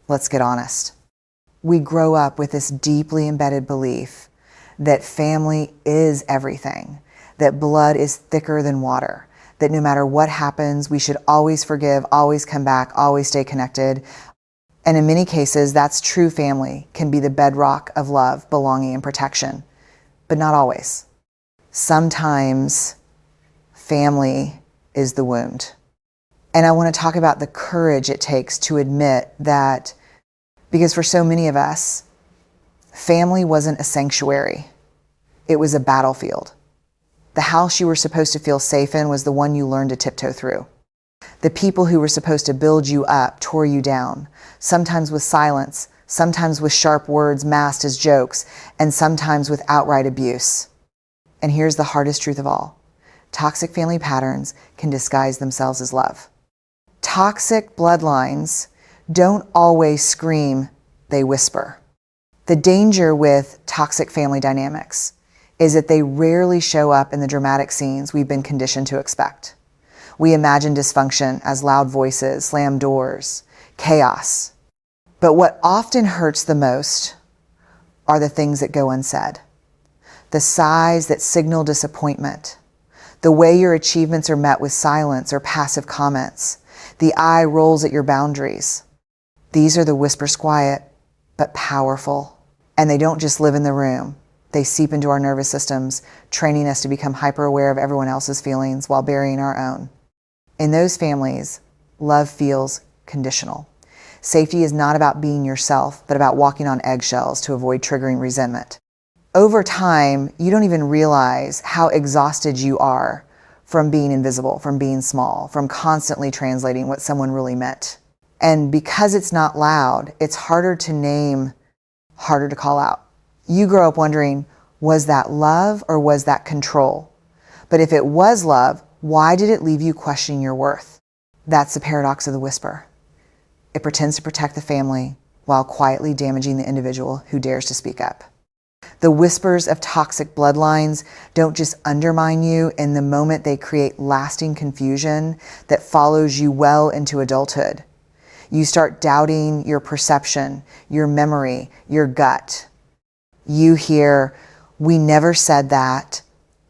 Let's get honest. We grow up with this deeply embedded belief that family is everything, that blood is thicker than water, that no matter what happens, we should always forgive, always come back, always stay connected. And in many cases, that's true. Family can be the bedrock of love, belonging, and protection, but not always. Sometimes family is the wound. And I want to talk about the courage it takes to admit that, because for so many of us, family wasn't a sanctuary. It was a battlefield. The house you were supposed to feel safe in was the one you learned to tiptoe through. The people who were supposed to build you up tore you down, sometimes with silence, sometimes with sharp words masked as jokes, and sometimes with outright abuse. And here's the hardest truth of all. Toxic family patterns can disguise themselves as love. Toxic bloodlines don't always scream, they whisper. The danger with toxic family dynamics is that they rarely show up in the dramatic scenes we've been conditioned to expect. We imagine dysfunction as loud voices, slammed doors, chaos. But what often hurts the most are the things that go unsaid. The sighs that signal disappointment, the way your achievements are met with silence or passive comments, the eye rolls at your boundaries. These are the whispers, quiet but powerful. And they don't just live in the room. They seep into our nervous systems, training us to become hyper aware of everyone else's feelings while burying our own. In those families, love feels conditional. Safety is not about being yourself, but about walking on eggshells to avoid triggering resentment. Over time, you don't even realize how exhausted you are from being invisible, from being small, from constantly translating what someone really meant. And because it's not loud, it's harder to name, harder to call out. You grow up wondering, was that love or was that control? But if it was love, why did it leave you questioning your worth? That's the paradox of the whisper. It pretends to protect the family while quietly damaging the individual who dares to speak up. The whispers of toxic bloodlines don't just undermine you in the moment, they create lasting confusion that follows you well into adulthood. You start doubting your perception, your memory, your gut. You hear, "We never said that,"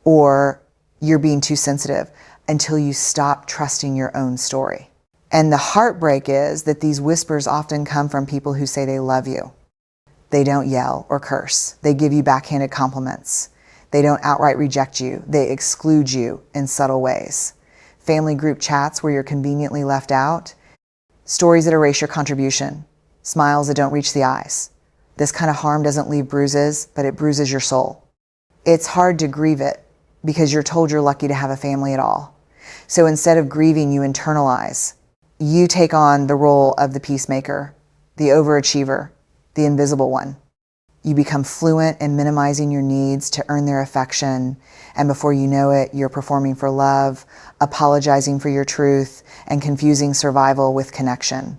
or "You're being too sensitive," until you stop trusting your own story. And the heartbreak is that these whispers often come from people who say they love you. They don't yell or curse. They give you backhanded compliments. They don't outright reject you. They exclude you in subtle ways. Family group chats where you're conveniently left out. Stories that erase your contribution. Smiles that don't reach the eyes. This kind of harm doesn't leave bruises, but it bruises your soul. It's hard to grieve it because you're told you're lucky to have a family at all. So instead of grieving, you internalize. You take on the role of the peacemaker, the overachiever, the invisible one. You become fluent in minimizing your needs to earn their affection, and before you know it, you're performing for love, apologizing for your truth, and confusing survival with connection.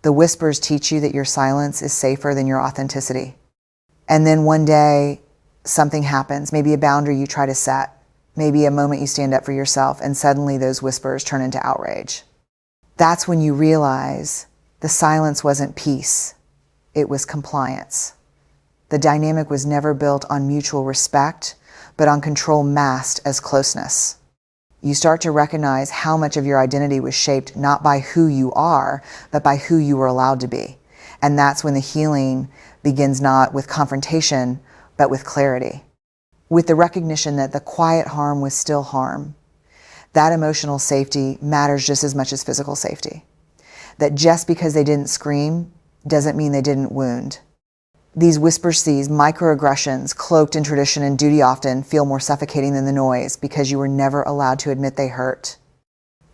The whispers teach you that your silence is safer than your authenticity. And then one day, something happens, maybe a boundary you try to set, maybe a moment you stand up for yourself, and suddenly those whispers turn into outrage. That's when you realize the silence wasn't peace, it was compliance. The dynamic was never built on mutual respect, but on control masked as closeness. You start to recognize how much of your identity was shaped not by who you are, but by who you were allowed to be. And that's when the healing begins, not with confrontation, but with clarity. With the recognition that the quiet harm was still harm. That emotional safety matters just as much as physical safety. That just because they didn't scream doesn't mean they didn't wound. These whispers, these microaggressions, cloaked in tradition and duty, often feel more suffocating than the noise because you were never allowed to admit they hurt.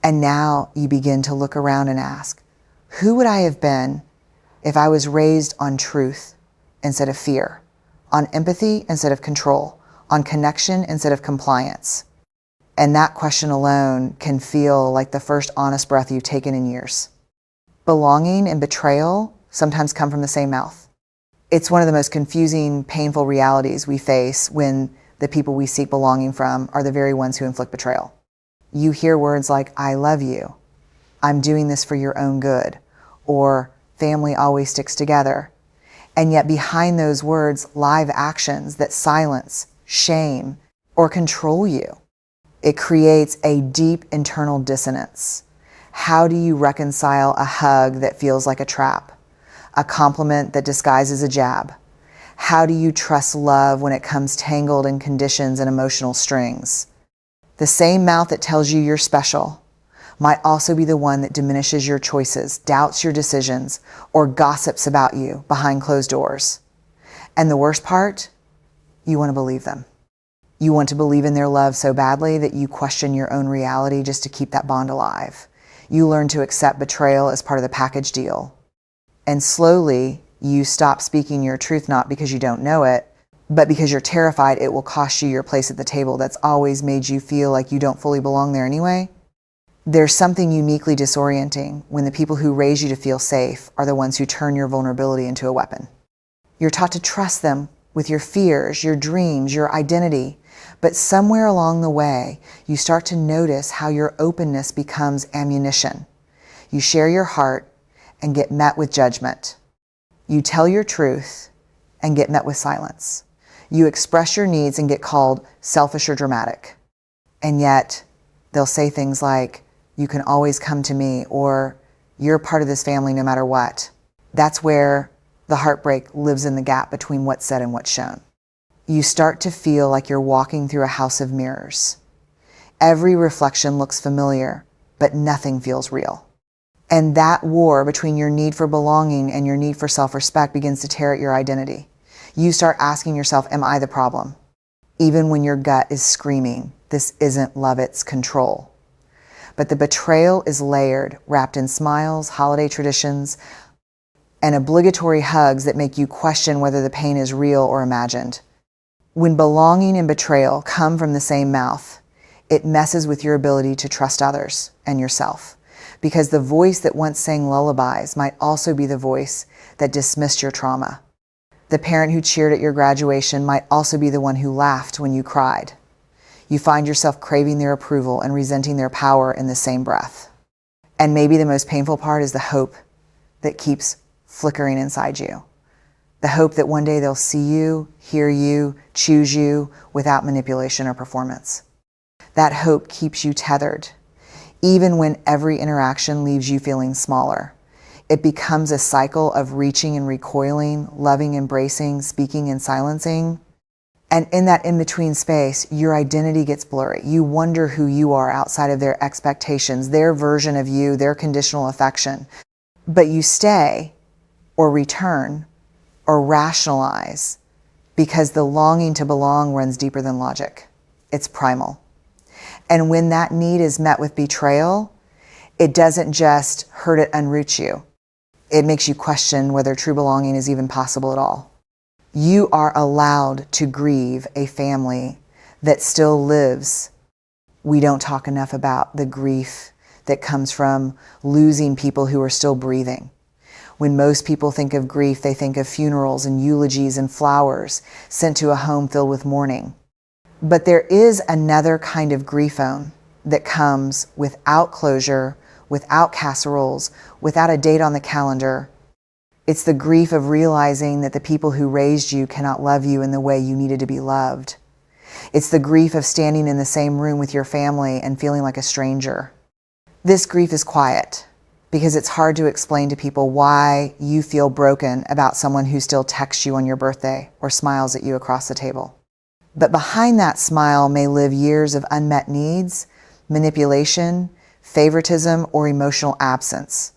And now you begin to look around and ask, who would I have been if I was raised on truth instead of fear, on empathy instead of control, on connection instead of compliance? And that question alone can feel like the first honest breath you've taken in years. Belonging and betrayal sometimes come from the same mouth. It's one of the most confusing, painful realities we face when the people we seek belonging from are the very ones who inflict betrayal. You hear words like, "I love you," "I'm doing this for your own good," or family always sticks together. And yet behind those words, live actions that silence, shame, or control you. It creates a deep internal dissonance. How do you reconcile a hug that feels like a trap? A compliment that disguises a jab? How do you trust love when it comes tangled in conditions and emotional strings? The same mouth that tells you you're special might also be the one that diminishes your choices, doubts your decisions, or gossips about you behind closed doors. And the worst part, you want to believe them. You want to believe in their love so badly that you question your own reality just to keep that bond alive. You learn to accept betrayal as part of the package deal. And slowly, you stop speaking your truth, not because you don't know it, but because you're terrified it will cost you your place at the table that's always made you feel like you don't fully belong there anyway. There's something uniquely disorienting when the people who raise you to feel safe are the ones who turn your vulnerability into a weapon. You're taught to trust them with your fears, your dreams, your identity, but somewhere along the way, you start to notice how your openness becomes ammunition. You share your heart and get met with judgment. You tell your truth and get met with silence. You express your needs and get called selfish or dramatic. And yet, they'll say things like, "You can always come to me," or "You're part of this family no matter what." That's where the heartbreak lives in the gap between what's said and what's shown. You start to feel like you're walking through a house of mirrors. Every reflection looks familiar, but nothing feels real. And that war between your need for belonging and your need for self-respect begins to tear at your identity. You start asking yourself, am I the problem? Even when your gut is screaming, this isn't love, it's control. But the betrayal is layered, wrapped in smiles, holiday traditions, and obligatory hugs that make you question whether the pain is real or imagined. When belonging and betrayal come from the same mouth, it messes with your ability to trust others and yourself, because the voice that once sang lullabies might also be the voice that dismissed your trauma. The parent who cheered at your graduation might also be the one who laughed when you cried. You find yourself craving their approval and resenting their power in the same breath. And maybe the most painful part is the hope that keeps flickering inside you. The hope that one day they'll see you, hear you, choose you without manipulation or performance. That hope keeps you tethered, even when every interaction leaves you feeling smaller. It becomes a cycle of reaching and recoiling, loving, embracing, speaking, and silencing. And in that in-between space, your identity gets blurry. You wonder who you are outside of their expectations, their version of you, their conditional affection. But you stay, or return, or rationalize, because the longing to belong runs deeper than logic. It's primal. And when that need is met with betrayal, it doesn't just hurt it, unroot you. It makes you question whether true belonging is even possible at all. You are allowed to grieve a family that still lives. We don't talk enough about the grief that comes from losing people who are still breathing. When most people think of grief, they think of funerals and eulogies and flowers sent to a home filled with mourning. But there is another kind of grief-own that comes without closure, without casseroles, without a date on the calendar. It's the grief of realizing that the people who raised you cannot love you in the way you needed to be loved. It's the grief of standing in the same room with your family and feeling like a stranger. This grief is quiet because it's hard to explain to people why you feel broken about someone who still texts you on your birthday or smiles at you across the table. But behind that smile may live years of unmet needs, manipulation, favoritism, or emotional absence.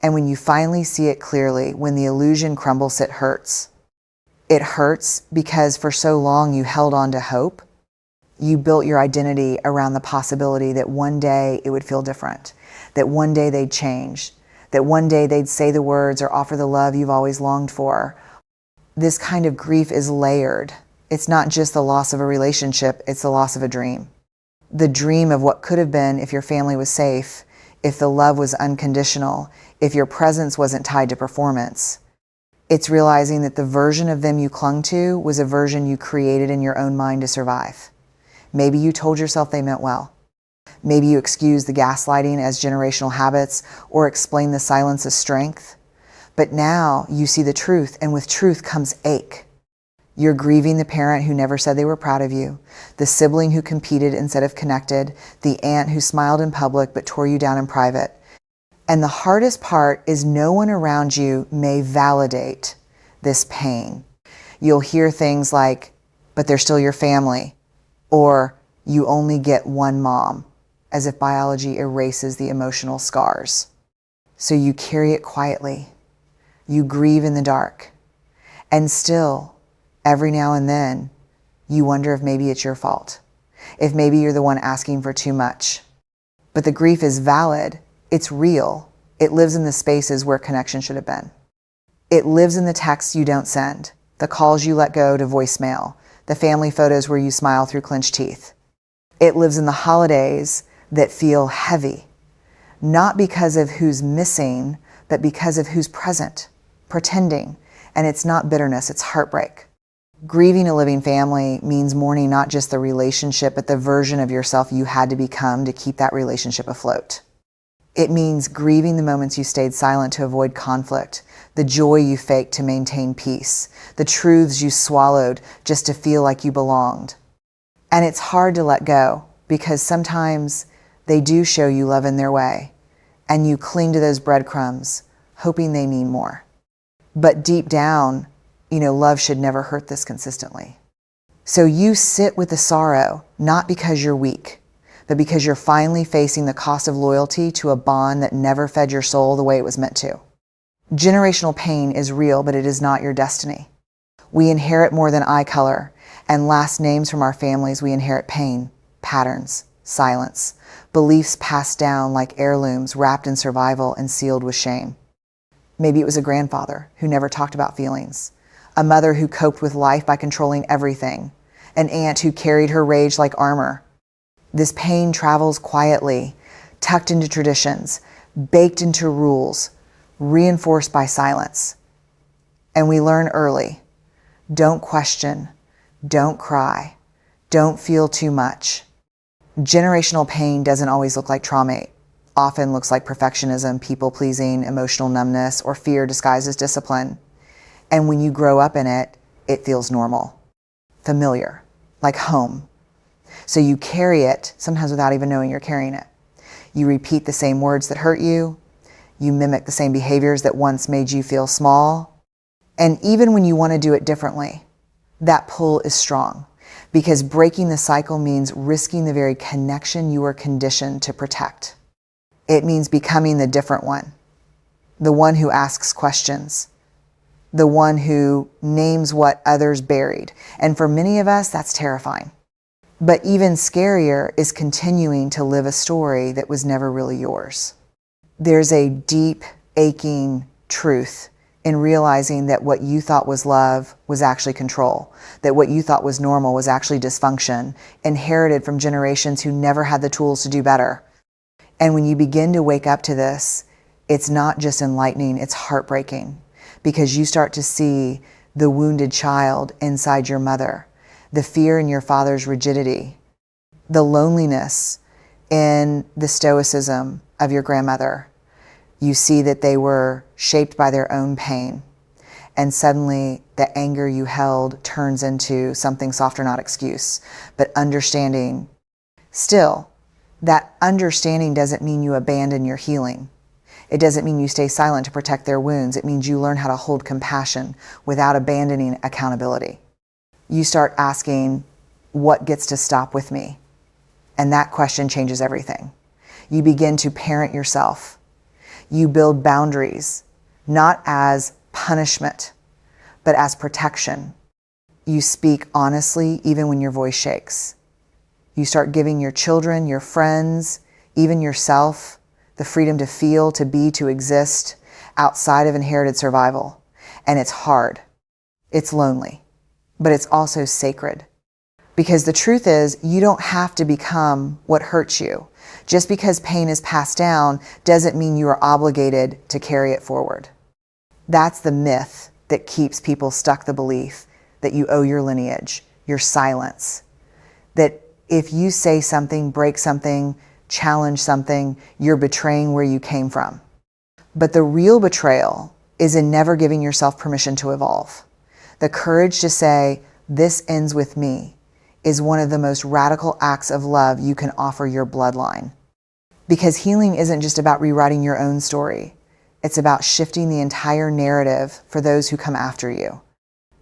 And when you finally see it clearly, when the illusion crumbles, it hurts. It hurts because for so long you held on to hope. You built your identity around the possibility that one day it would feel different, that one day they'd change, that one day they'd say the words or offer the love you've always longed for. This kind of grief is layered. It's not just the loss of a relationship, it's the loss of a dream. The dream of what could have been if your family was safe, if the love was unconditional, if your presence wasn't tied to performance. It's realizing that the version of them you clung to was a version you created in your own mind to survive. Maybe you told yourself they meant well. Maybe you excused the gaslighting as generational habits or explained the silence as strength. But now you see the truth, and with truth comes ache. You're grieving the parent who never said they were proud of you, the sibling who competed instead of connected, the aunt who smiled in public but tore you down in private. And the hardest part is no one around you may validate this pain. You'll hear things like, but they're still your family, or you only get one mom, as if biology erases the emotional scars. So you carry it quietly. You grieve in the dark. And still, every now and then, you wonder if maybe it's your fault, if maybe you're the one asking for too much. But the grief is valid. It's real. It lives in the spaces where connection should have been. It lives in the texts you don't send, the calls you let go to voicemail, the family photos where you smile through clenched teeth. It lives in the holidays that feel heavy, not because of who's missing, but because of who's present, pretending. And it's not bitterness, it's heartbreak. Grieving a living family means mourning not just the relationship, but the version of yourself you had to become to keep that relationship afloat. It means grieving the moments you stayed silent to avoid conflict, the joy you faked to maintain peace, the truths you swallowed just to feel like you belonged. And it's hard to let go because sometimes they do show you love in their way, and you cling to those breadcrumbs, hoping they mean more. But deep down, love should never hurt this consistently. So you sit with the sorrow, not because you're weak, but because you're finally facing the cost of loyalty to a bond that never fed your soul the way it was meant to. Generational pain is real, but it is not your destiny. We inherit more than eye color and last names from our families. We inherit pain, patterns, silence, beliefs passed down like heirlooms wrapped in survival and sealed with shame. Maybe it was a grandfather who never talked about feelings, a mother who coped with life by controlling everything, an aunt who carried her rage like armor. This pain travels quietly, tucked into traditions, baked into rules, reinforced by silence. And we learn early, don't question, don't cry, don't feel too much. Generational pain doesn't always look like trauma. It often looks like perfectionism, people-pleasing, emotional numbness, or fear disguised as discipline. And when you grow up in it, it feels normal, familiar, like home. So you carry it, sometimes without even knowing you're carrying it. You repeat the same words that hurt you. You mimic the same behaviors that once made you feel small. And even when you want to do it differently, that pull is strong, because breaking the cycle means risking the very connection you were conditioned to protect. It means becoming the different one, the one who asks questions, the one who names what others buried. And for many of us, that's terrifying. But even scarier is continuing to live a story that was never really yours. There's a deep, aching truth in realizing that what you thought was love was actually control, that what you thought was normal was actually dysfunction, inherited from generations who never had the tools to do better. And when you begin to wake up to this, it's not just enlightening, it's heartbreaking, because you start to see the wounded child inside your mother, the fear in your father's rigidity, the loneliness in the stoicism of your grandmother. You see that they were shaped by their own pain. And suddenly the anger you held turns into something softer, not excuse, but understanding. Still, that understanding doesn't mean you abandon your healing. It doesn't mean you stay silent to protect their wounds. It means you learn how to hold compassion without abandoning accountability. You start asking, what gets to stop with me? And that question changes everything. You begin to parent yourself. You build boundaries, not as punishment, but as protection. You speak honestly, even when your voice shakes. You start giving your children, your friends, even yourself, the freedom to feel, to be, to exist outside of inherited survival. And it's hard. It's lonely. But it's also sacred. Because the truth is, you don't have to become what hurts you. Just because pain is passed down doesn't mean you are obligated to carry it forward. That's the myth that keeps people stuck, the belief that you owe your lineage, your silence. That if you say something, break something, challenge something, you're betraying where you came from. But the real betrayal is in never giving yourself permission to evolve. The courage to say, "This ends with me," is one of the most radical acts of love you can offer your bloodline. Because healing isn't just about rewriting your own story. It's about shifting the entire narrative for those who come after you.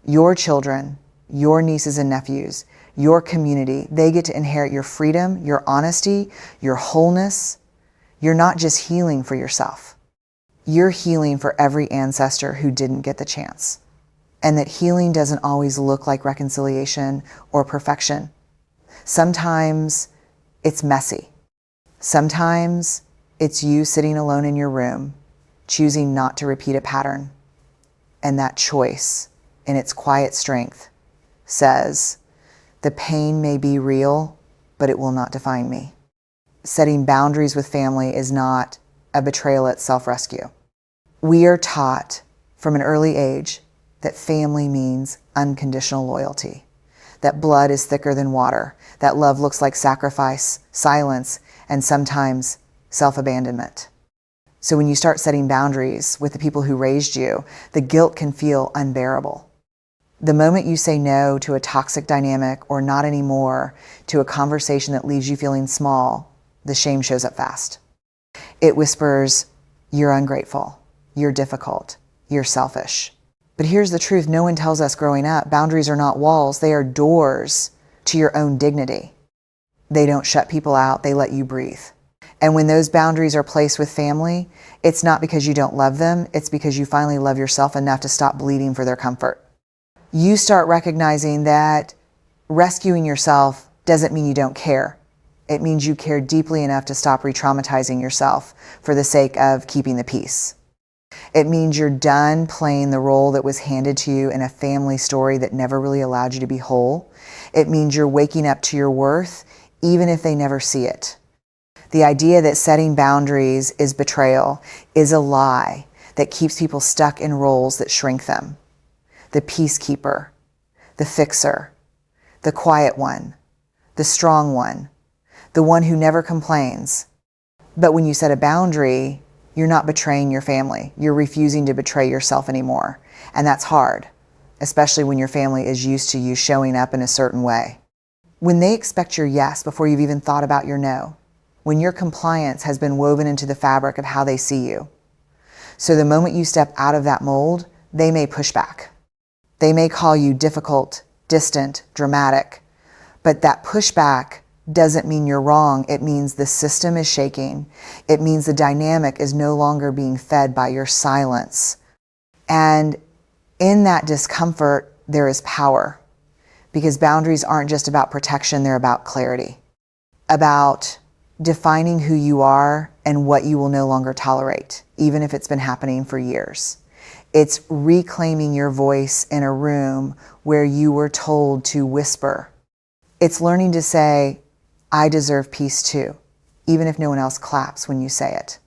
Your children, your nieces and nephews, your community, they get to inherit your freedom, your honesty, your wholeness. You're not just healing for yourself. You're healing for every ancestor who didn't get the chance. And that healing doesn't always look like reconciliation or perfection. Sometimes it's messy. Sometimes it's you sitting alone in your room, choosing not to repeat a pattern. And that choice, in its quiet strength, says, "The pain may be real, but it will not define me." Setting boundaries with family is not a betrayal at self-rescue. We are taught from an early age that family means unconditional loyalty, that blood is thicker than water, that love looks like sacrifice, silence, and sometimes self-abandonment. So when you start setting boundaries with the people who raised you, the guilt can feel unbearable. The moment you say no to a toxic dynamic or not anymore to a conversation that leaves you feeling small, the shame shows up fast. It whispers, "You're ungrateful, you're difficult, you're selfish." But here's the truth no one tells us growing up. Boundaries are not walls, they are doors to your own dignity. They don't shut people out, they let you breathe. And when those boundaries are placed with family, it's not because you don't love them, it's because you finally love yourself enough to stop bleeding for their comfort. You start recognizing that rescuing yourself doesn't mean you don't care. It means you care deeply enough to stop re-traumatizing yourself for the sake of keeping the peace. It means you're done playing the role that was handed to you in a family story that never really allowed you to be whole. It means you're waking up to your worth, even if they never see it. The idea that setting boundaries is betrayal is a lie that keeps people stuck in roles that shrink them. The peacekeeper, the fixer, the quiet one, the strong one, the one who never complains. But when you set a boundary, you're not betraying your family. You're refusing to betray yourself anymore. And that's hard, especially when your family is used to you showing up in a certain way. When they expect your yes before you've even thought about your no, when your compliance has been woven into the fabric of how they see you. So the moment you step out of that mold, they may push back. They may call you difficult, distant, dramatic, but that pushback doesn't mean you're wrong. It means the system is shaking. It means the dynamic is no longer being fed by your silence. And in that discomfort, there is power, because boundaries aren't just about protection, they're about clarity, about defining who you are and what you will no longer tolerate, even if it's been happening for years. It's reclaiming your voice in a room where you were told to whisper. It's learning to say, "I deserve peace too," even if no one else claps when you say it.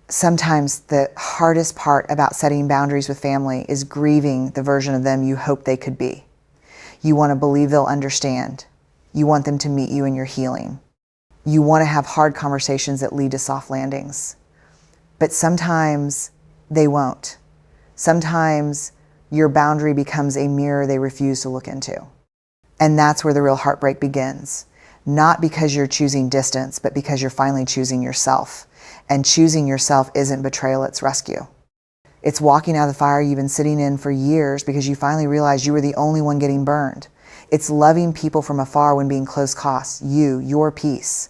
Sometimes the hardest part about setting boundaries with family is grieving the version of them you hope they could be. You want to believe they'll understand. You want them to meet you in your healing. You want to have hard conversations that lead to soft landings. But sometimes they won't. Sometimes your boundary becomes a mirror they refuse to look into. And that's where the real heartbreak begins. Not because you're choosing distance, but because you're finally choosing yourself. And choosing yourself isn't betrayal, it's rescue. It's walking out of the fire you've been sitting in for years because you finally realized you were the only one getting burned. It's loving people from afar when being close costs you, your peace.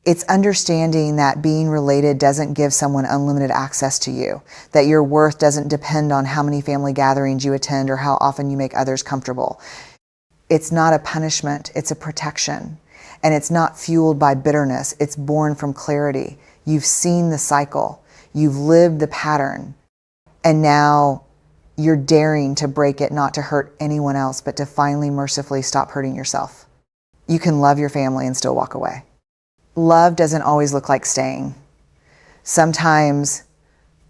It's understanding that being related doesn't give someone unlimited access to you, that your worth doesn't depend on how many family gatherings you attend or how often you make others comfortable. It's not a punishment, it's a protection. And it's not fueled by bitterness, it's born from clarity. You've seen the cycle, you've lived the pattern, and now you're daring to break it, not to hurt anyone else, but to finally mercifully stop hurting yourself. You can love your family and still walk away. Love doesn't always look like staying. Sometimes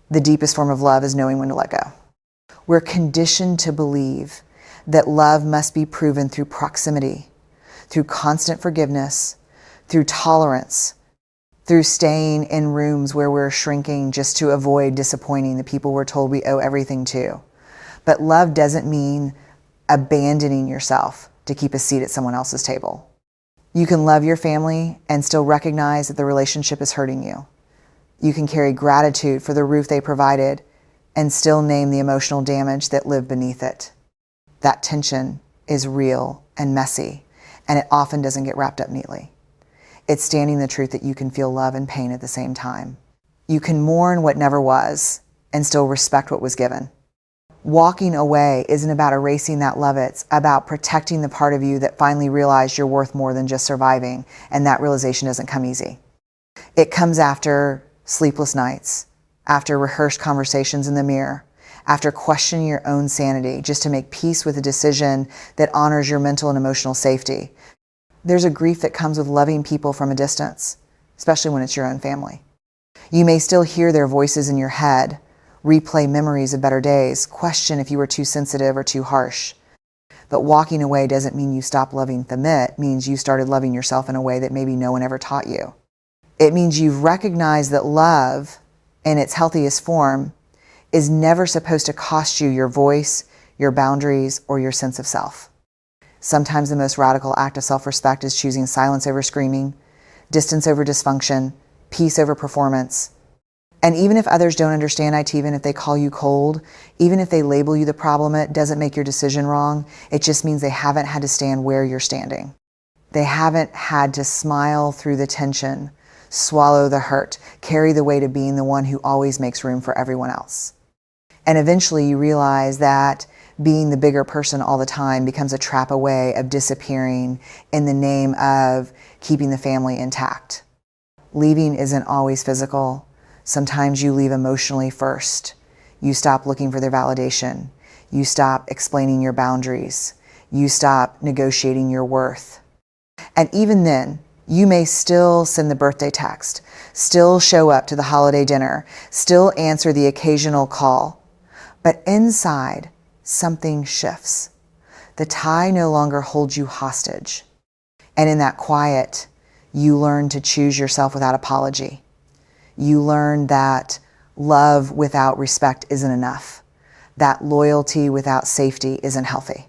the deepest form of love is knowing when to let go. We're conditioned to believe that love must be proven through proximity, through constant forgiveness, through tolerance, through staying in rooms where we're shrinking just to avoid disappointing the people we're told we owe everything to. But love doesn't mean abandoning yourself to keep a seat at someone else's table. You can love your family and still recognize that the relationship is hurting you. You can carry gratitude for the roof they provided and still name the emotional damage that lived beneath it. That tension is real and messy, and it often doesn't get wrapped up neatly. It's standing the truth that you can feel love and pain at the same time. You can mourn what never was and still respect what was given. Walking away isn't about erasing that love. It's about protecting the part of you that finally realized you're worth more than just surviving, and that realization doesn't come easy. It comes after sleepless nights, after rehearsed conversations in the mirror, after questioning your own sanity just to make peace with a decision that honors your mental and emotional safety. There's a grief that comes with loving people from a distance, especially when it's your own family. You may still hear their voices in your head, replay memories of better days, question if you were too sensitive or too harsh. But walking away doesn't mean you stop loving them. It means you started loving yourself in a way that maybe no one ever taught you. It means you've recognized that love, in its healthiest form, is never supposed to cost you your voice, your boundaries, or your sense of self. Sometimes the most radical act of self-respect is choosing silence over screaming, distance over dysfunction, peace over performance. And even if others don't understand it, even if they call you cold, even if they label you the problem, it doesn't make your decision wrong. It just means they haven't had to stand where you're standing. They haven't had to smile through the tension, swallow the hurt, carry the weight of being the one who always makes room for everyone else. And eventually you realize that being the bigger person all the time becomes a trap away of disappearing in the name of keeping the family intact. Leaving isn't always physical. Sometimes you leave emotionally first. You stop looking for their validation. You stop explaining your boundaries. You stop negotiating your worth. And even then, you may still send the birthday text, still show up to the holiday dinner, still answer the occasional call. But inside, something shifts. The tie no longer holds you hostage. And in that quiet, you learn to choose yourself without apology. You learn that love without respect isn't enough. That loyalty without safety isn't healthy.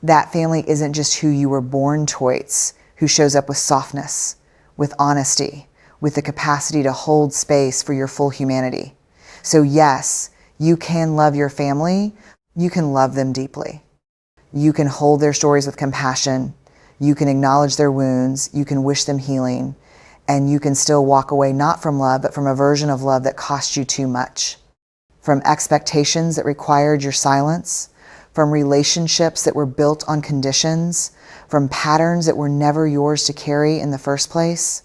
That family isn't just who you were born towards, who shows up with softness, with honesty, with the capacity to hold space for your full humanity. So yes, you can love your family. You can love them deeply. You can hold their stories with compassion. You can acknowledge their wounds. You can wish them healing. And you can still walk away not from love, but from a version of love that cost you too much. From expectations that required your silence, from relationships that were built on conditions, from patterns that were never yours to carry in the first place.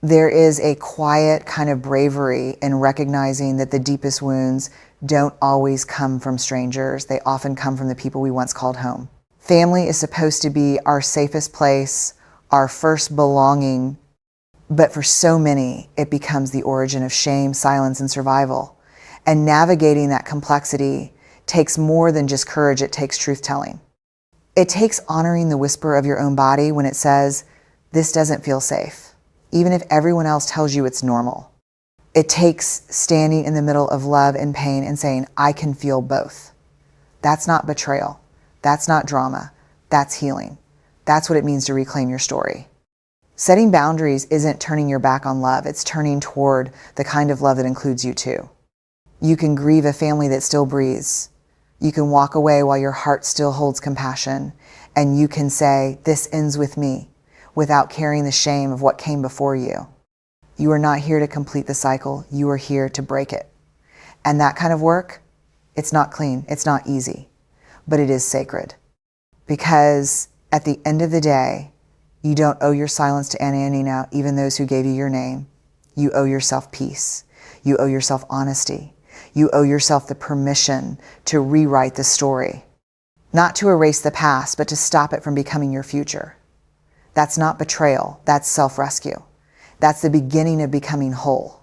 There is a quiet kind of bravery in recognizing that the deepest wounds don't always come from strangers. They often come from the people we once called home. Family is supposed to be our safest place, our first belonging, but for so many, it becomes the origin of shame, silence, and survival. And navigating that complexity takes more than just courage, it takes truth-telling. It takes honoring the whisper of your own body when it says, this doesn't feel safe, even if everyone else tells you it's normal. It takes standing in the middle of love and pain and saying, I can feel both. That's not betrayal. That's not drama. That's healing. That's what it means to reclaim your story. Setting boundaries isn't turning your back on love. It's turning toward the kind of love that includes you too. You can grieve a family that still breathes. You can walk away while your heart still holds compassion. And you can say, this ends with me, without carrying the shame of what came before you. You are not here to complete the cycle. You are here to break it. And that kind of work, it's not clean. It's not easy, but it is sacred. Because at the end of the day, you don't owe your silence to any now, even those who gave you your name. You owe yourself peace. You owe yourself honesty. You owe yourself the permission to rewrite the story. Not to erase the past, but to stop it from becoming your future. That's not betrayal. That's self-rescue. That's the beginning of becoming whole.